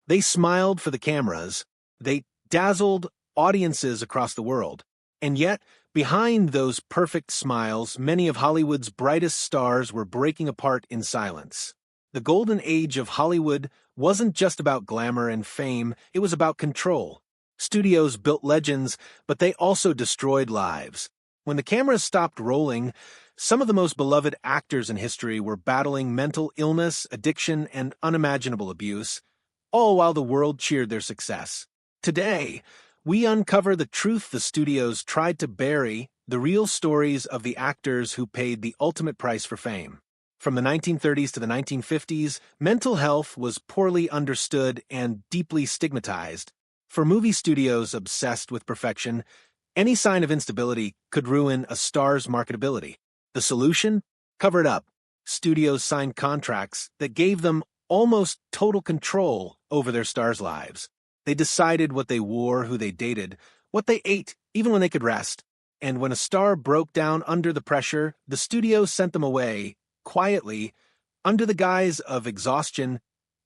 They smiled for the cameras. They dazzled audiences across the world. And yet, behind those perfect smiles, many of Hollywood's brightest stars were breaking apart in silence. The golden age of Hollywood wasn't just about glamour and fame, it was about control. Studios built legends, but they also destroyed lives. When the cameras stopped rolling, some of the most beloved actors in history were battling mental illness, addiction, and unimaginable abuse, all while the world cheered their success. Today, we uncover the truth the studios tried to bury, the real stories of the actors who paid the ultimate price for fame. From the 1930s to the 1950s, mental health was poorly understood and deeply stigmatized. For movie studios obsessed with perfection, any sign of instability could ruin a star's marketability. The solution? Cover it up. Studios signed contracts that gave them almost total control over their stars' lives. They decided what they wore, who they dated, what they ate, even when they could rest. And when a star broke down under the pressure, the studio sent them away, quietly, under the guise of exhaustion,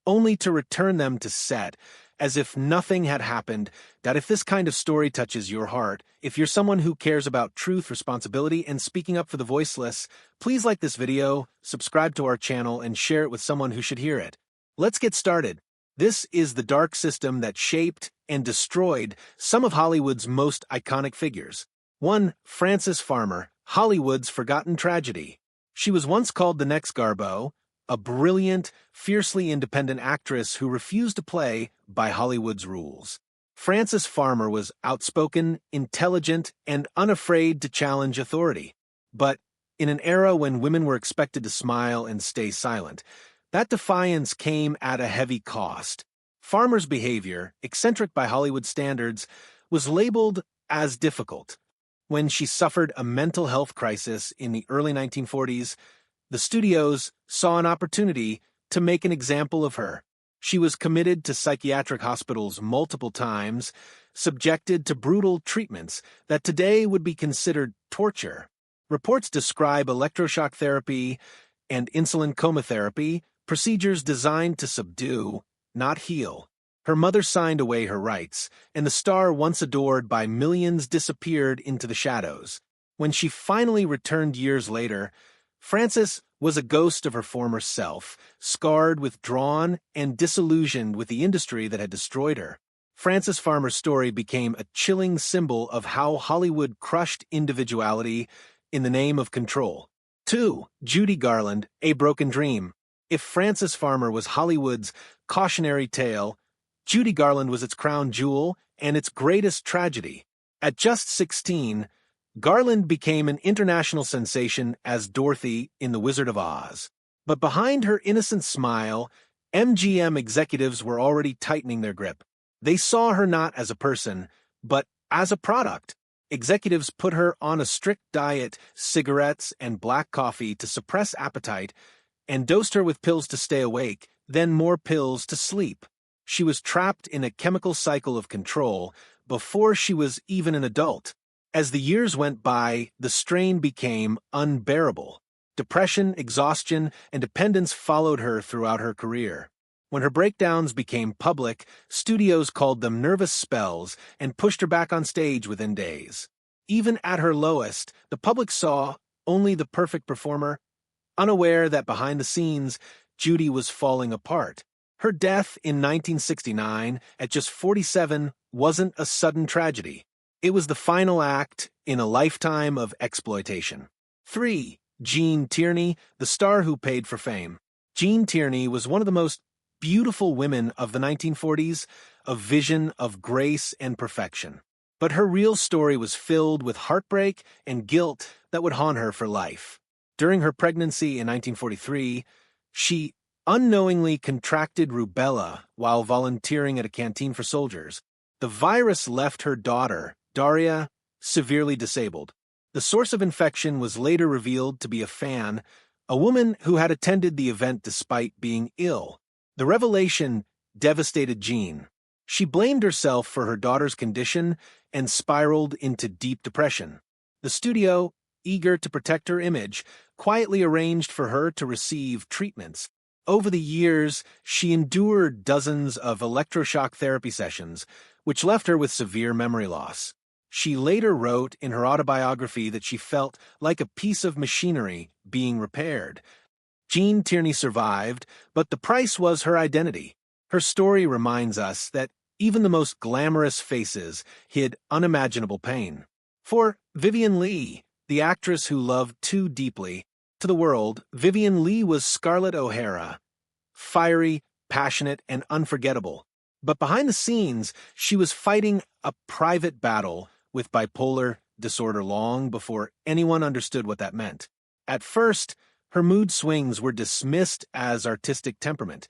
only to return them to set, as if nothing had happened. That if this kind of story touches your heart, if you're someone who cares about truth, responsibility, and speaking up for the voiceless, please like this video, subscribe to our channel, and share it with someone who should hear it. Let's get started. This is the dark system that shaped and destroyed some of Hollywood's most iconic figures. 1. Frances Farmer, Hollywood's forgotten tragedy. She was once called the next Garbo, a brilliant, fiercely independent actress who refused to play by Hollywood's rules. Frances Farmer was outspoken, intelligent, and unafraid to challenge authority. But in an era when women were expected to smile and stay silent, that defiance came at a heavy cost. Farmer's behavior, eccentric by Hollywood standards, was labeled as difficult. When she suffered a mental health crisis in the early 1940s, the studios saw an opportunity to make an example of her. She was committed to psychiatric hospitals multiple times, subjected to brutal treatments that today would be considered torture. Reports describe electroshock therapy and insulin coma therapy, procedures designed to subdue, not heal. Her mother signed away her rights, and the star once adored by millions disappeared into the shadows. When she finally returned years later, Frances was a ghost of her former self, scarred, withdrawn, and disillusioned with the industry that had destroyed her. Frances Farmer's story became a chilling symbol of how Hollywood crushed individuality in the name of control. 2. Judy Garland, A Broken Dream. If Frances Farmer was Hollywood's cautionary tale, Judy Garland was its crown jewel and its greatest tragedy. At just 16, Garland became an international sensation as Dorothy in The Wizard of Oz. But behind her innocent smile, MGM executives were already tightening their grip. They saw her not as a person, but as a product. Executives put her on a strict diet, cigarettes, and black coffee to suppress appetite, and dosed her with pills to stay awake, then more pills to sleep. She was trapped in a chemical cycle of control before she was even an adult. As the years went by, the strain became unbearable. Depression, exhaustion, and dependence followed her throughout her career. When her breakdowns became public, studios called them nervous spells and pushed her back on stage within days. Even at her lowest, the public saw only the perfect performer, unaware that behind the scenes, Judy was falling apart. Her death in 1969, at just 47, wasn't a sudden tragedy. It was the final act in a lifetime of exploitation. 3. Jean Tierney, the star who paid for fame. Jean Tierney was one of the most beautiful women of the 1940s, a vision of grace and perfection. But her real story was filled with heartbreak and guilt that would haunt her for life. During her pregnancy in 1943, she unknowingly contracted rubella while volunteering at a canteen for soldiers. The virus left her daughter, Daria, severely disabled. The source of infection was later revealed to be a fan, a woman who had attended the event despite being ill. The revelation devastated Jean. She blamed herself for her daughter's condition and spiraled into deep depression. The studio, eager to protect her image, quietly arranged for her to receive treatments. Over the years, she endured dozens of electroshock therapy sessions, which left her with severe memory loss. She later wrote in her autobiography that she felt like a piece of machinery being repaired. Jean Tierney survived, but the price was her identity. Her story reminds us that even the most glamorous faces hid unimaginable pain. For Vivien Leigh, the actress who loved too deeply, to the world, Vivien Leigh was Scarlett O'Hara. Fiery, passionate, and unforgettable. But behind the scenes, she was fighting a private battle with bipolar disorder long before anyone understood what that meant. At first, her mood swings were dismissed as artistic temperament,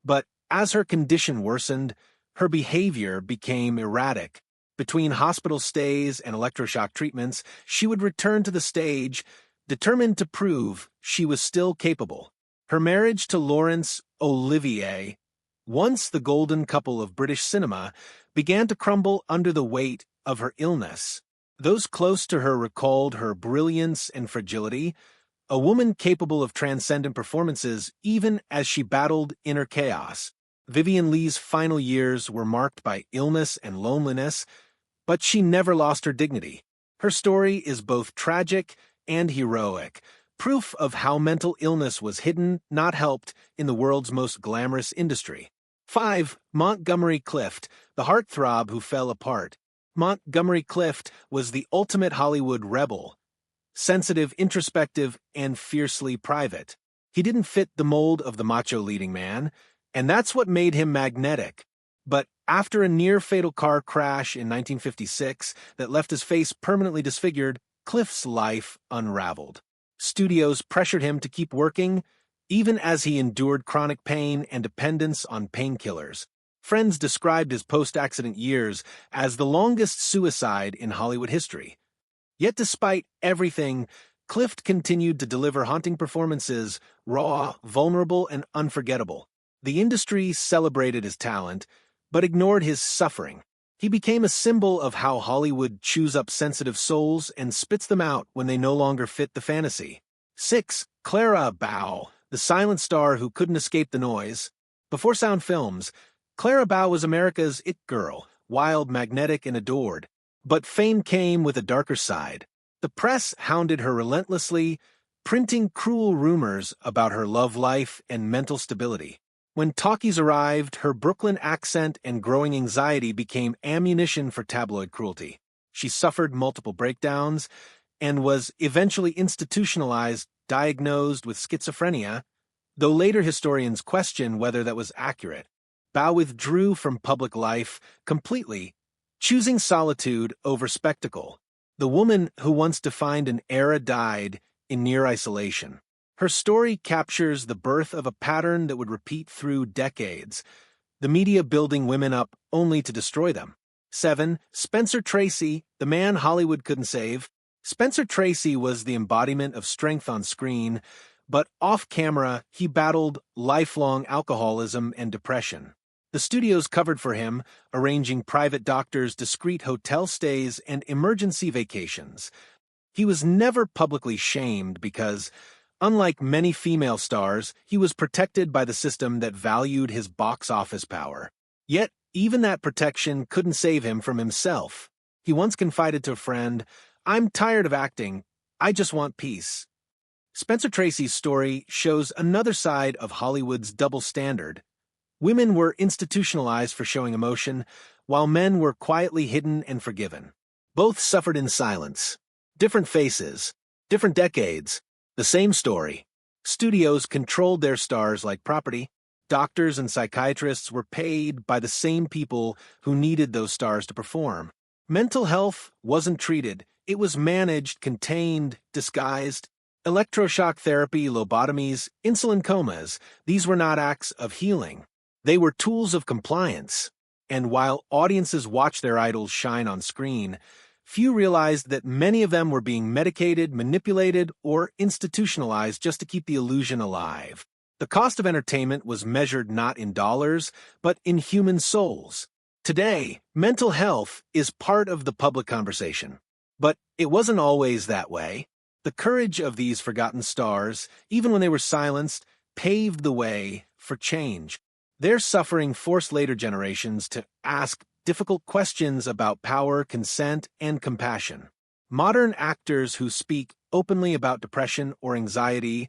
but as her condition worsened, her behavior became erratic. Between hospital stays and electroshock treatments, she would return to the stage, determined to prove she was still capable. Her marriage to Laurence Olivier, once the golden couple of British cinema, began to crumble under the weight of her illness. Those close to her recalled her brilliance and fragility, a woman capable of transcendent performances even as she battled inner chaos. Vivien Leigh's final years were marked by illness and loneliness, but she never lost her dignity. Her story is both tragic and heroic, proof of how mental illness was hidden, not helped, in the world's most glamorous industry. 5. Montgomery Clift, the heartthrob who fell apart. Montgomery Clift was the ultimate Hollywood rebel, sensitive, introspective, and fiercely private. He didn't fit the mold of the macho leading man, and that's what made him magnetic. But after a near-fatal car crash in 1956 that left his face permanently disfigured, Clift's life unraveled. Studios pressured him to keep working, even as he endured chronic pain and dependence on painkillers. Friends described his post-accident years as the longest suicide in Hollywood history. Yet despite everything, Clift continued to deliver haunting performances, raw, vulnerable, and unforgettable. The industry celebrated his talent, but ignored his suffering. He became a symbol of how Hollywood chews up sensitive souls and spits them out when they no longer fit the fantasy. 6. Clara Bow, the silent star who couldn't escape the noise. Before sound films, Clara Bow was America's it girl, wild, magnetic, and adored. But fame came with a darker side. The press hounded her relentlessly, printing cruel rumors about her love life and mental stability. When talkies arrived, her Brooklyn accent and growing anxiety became ammunition for tabloid cruelty. She suffered multiple breakdowns and was eventually institutionalized, diagnosed with schizophrenia, though later historians question whether that was accurate. Bow withdrew from public life completely, choosing solitude over spectacle. The woman who once defined an era died in near isolation. Her story captures the birth of a pattern that would repeat through decades, the media building women up only to destroy them. 7. Spencer Tracy, the man Hollywood couldn't save. Spencer Tracy was the embodiment of strength on screen, but off-camera he battled lifelong alcoholism and depression. The studios covered for him, arranging private doctors, discreet hotel stays, and emergency vacations. He was never publicly shamed because, unlike many female stars, he was protected by the system that valued his box office power. Yet, even that protection couldn't save him from himself. He once confided to a friend, "I'm tired of acting. I just want peace." Spencer Tracy's story shows another side of Hollywood's double standard. Women were institutionalized for showing emotion, while men were quietly hidden and forgiven. Both suffered in silence. Different faces, different decades, the same story. Studios controlled their stars like property. Doctors and psychiatrists were paid by the same people who needed those stars to perform. Mental health wasn't treated. It was managed, contained, disguised. Electroshock therapy, lobotomies, insulin comas, these were not acts of healing. They were tools of compliance. And while audiences watched their idols shine on screen, few realized that many of them were being medicated, manipulated, or institutionalized just to keep the illusion alive. The cost of entertainment was measured not in dollars, but in human souls. Today, mental health is part of the public conversation. But it wasn't always that way. The courage of these forgotten stars, even when they were silenced, paved the way for change. Their suffering forced later generations to ask difficult questions about power, consent, and compassion. Modern actors who speak openly about depression or anxiety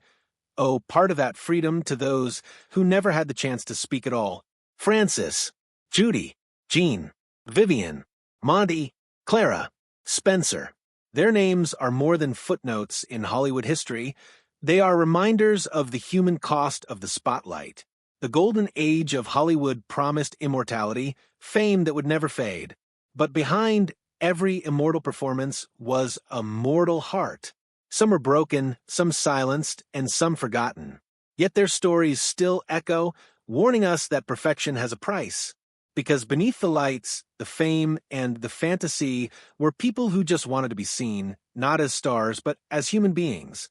owe part of that freedom to those who never had the chance to speak at all. Francis, Judy, Jean, Vivian, Monty, Clara, Spencer. Their names are more than footnotes in Hollywood history. They are reminders of the human cost of the spotlight. The golden age of Hollywood promised immortality, fame that would never fade. But behind every immortal performance was a mortal heart. Some were broken, some silenced, and some forgotten. Yet their stories still echo, warning us that perfection has a price. Because beneath the lights, the fame, and the fantasy were people who just wanted to be seen, not as stars, but as human beings.